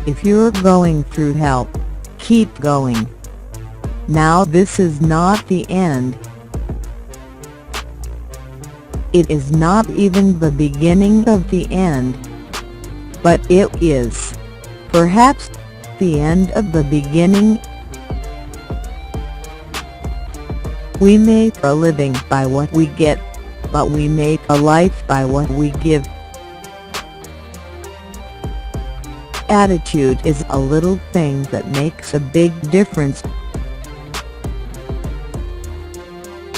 If you're going through hell, keep going. Now this is not the end. It is not even the beginning of the end. But it is, perhaps, the end of the beginning. We make a living by what we get, but we make a life by what we give. Attitude is a little thing that makes a big difference.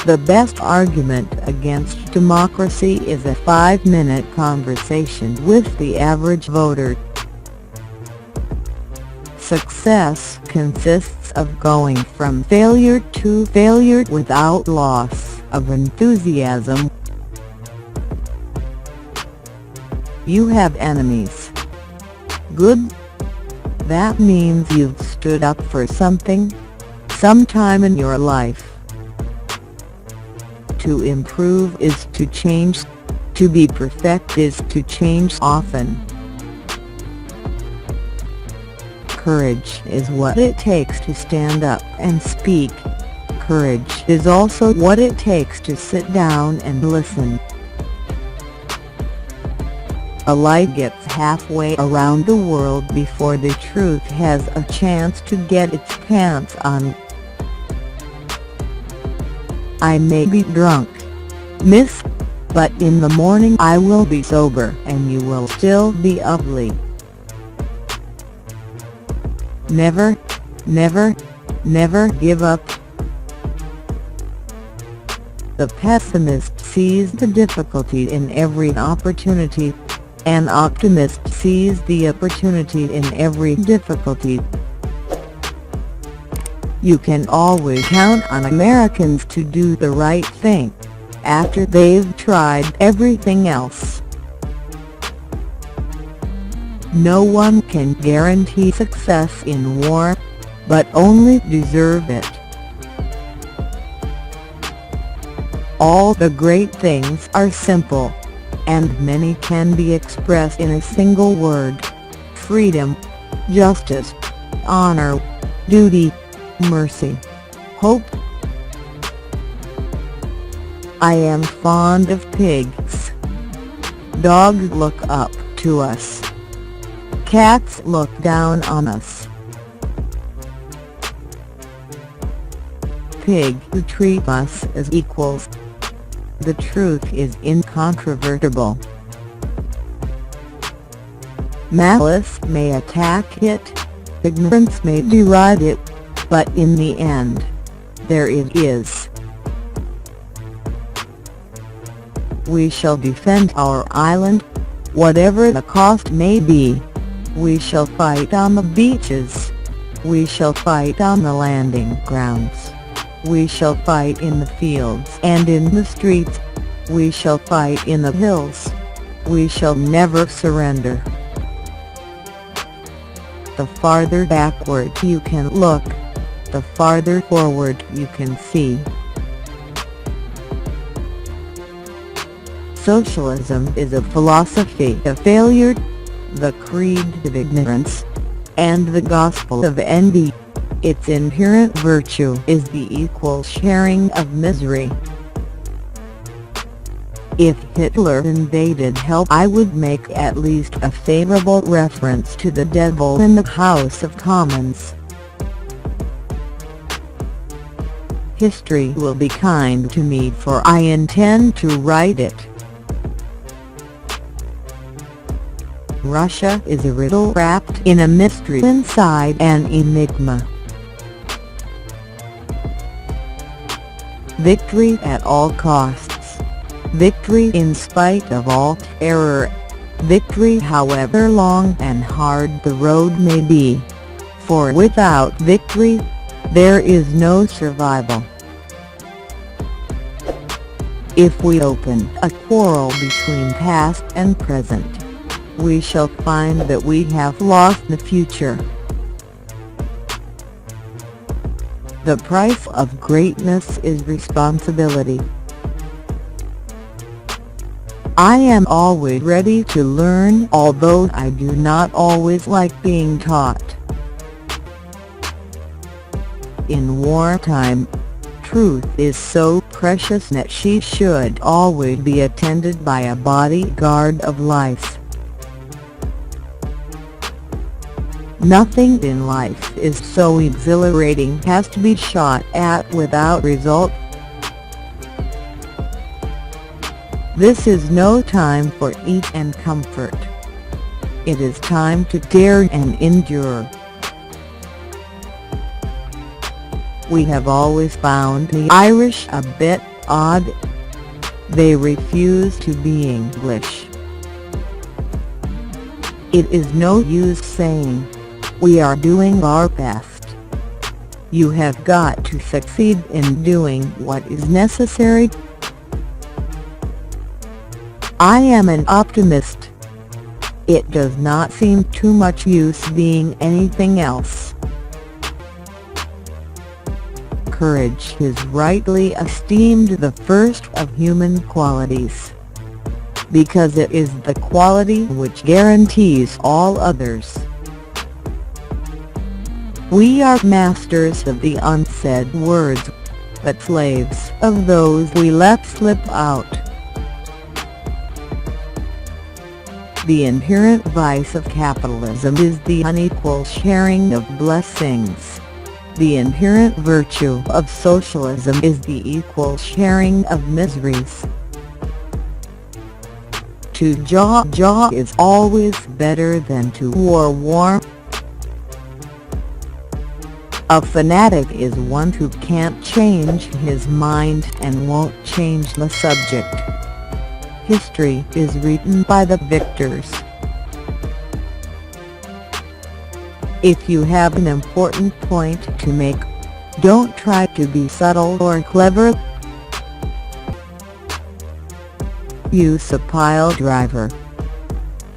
The best argument against democracy is a 5-minute conversation with the average voter. Success consists of going from failure to failure without loss of enthusiasm. You have enemies. Good. That means you've stood up for something, sometime in your life. To improve is to change. To be perfect is to change often. Courage is what it takes to stand up and speak. Courage is also what it takes to sit down and listen. A lie gets halfway around the world before the truth has a chance to get its pants on. I may be drunk, miss, but in the morning I will be sober and you will still be ugly. Never, never, never give up. The pessimist sees the difficulty in every opportunity. An optimist sees the opportunity in every difficulty. You can always count on Americans to do the right thing, after they've tried everything else. No one can guarantee success in war, but only deserve it. All the great things are simple, and many can be expressed in a single word: freedom, justice, honor, duty, mercy, hope. I am fond of pigs. Dogs look up to us. Cats look down on us. Pigs treat us as equals. The truth is incontrovertible. Malice may attack it, ignorance may deride it, but in the end, there it is. We shall defend our island, whatever the cost may be. We shall fight on the beaches. We shall fight on the landing grounds. We shall fight in the fields and in the streets. We shall fight in the hills. We shall never surrender. The farther backward you can look, the farther forward you can see. Socialism is a philosophy of failure, the creed of ignorance, and the gospel of envy. Its inherent virtue is the equal sharing of misery. If Hitler invaded hell, I would make at least a favorable reference to the devil in the House of Commons. History will be kind to me, for I intend to write it. Russia is a riddle wrapped in a mystery inside an enigma. Victory at all costs. Victory in spite of all terror. Victory however long and hard the road may be. For without victory, there is no survival. If we open a quarrel between past and present, we shall find that we have lost the future. The price of greatness is responsibility. I am always ready to learn, although I do not always like being taught. In wartime, truth is so precious that she should always be attended by a bodyguard of life. Nothing in life is so exhilarating as to be shot at without result. This is no time for ease and comfort. It is time to dare and endure. We have always found the Irish a bit odd. They refuse to be English. It is no use saying, "We are doing our best." You have got to succeed in doing what is necessary. I am an optimist. It does not seem too much use being anything else. Courage is rightly esteemed the first of human qualities, because it is the quality which guarantees all others. We are masters of the unsaid words, but slaves of those we let slip out. The inherent vice of capitalism is the unequal sharing of blessings. The inherent virtue of socialism is the equal sharing of miseries. To jaw is always better than to war. A fanatic is one who can't change his mind and won't change the subject. History is written by the victors. If you have an important point to make, don't try to be subtle or clever. Use a pile driver.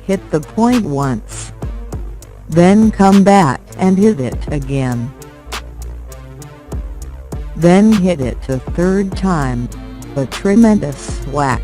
Hit the point once, then come back and hit it again. Then hit it a third time, a tremendous whack.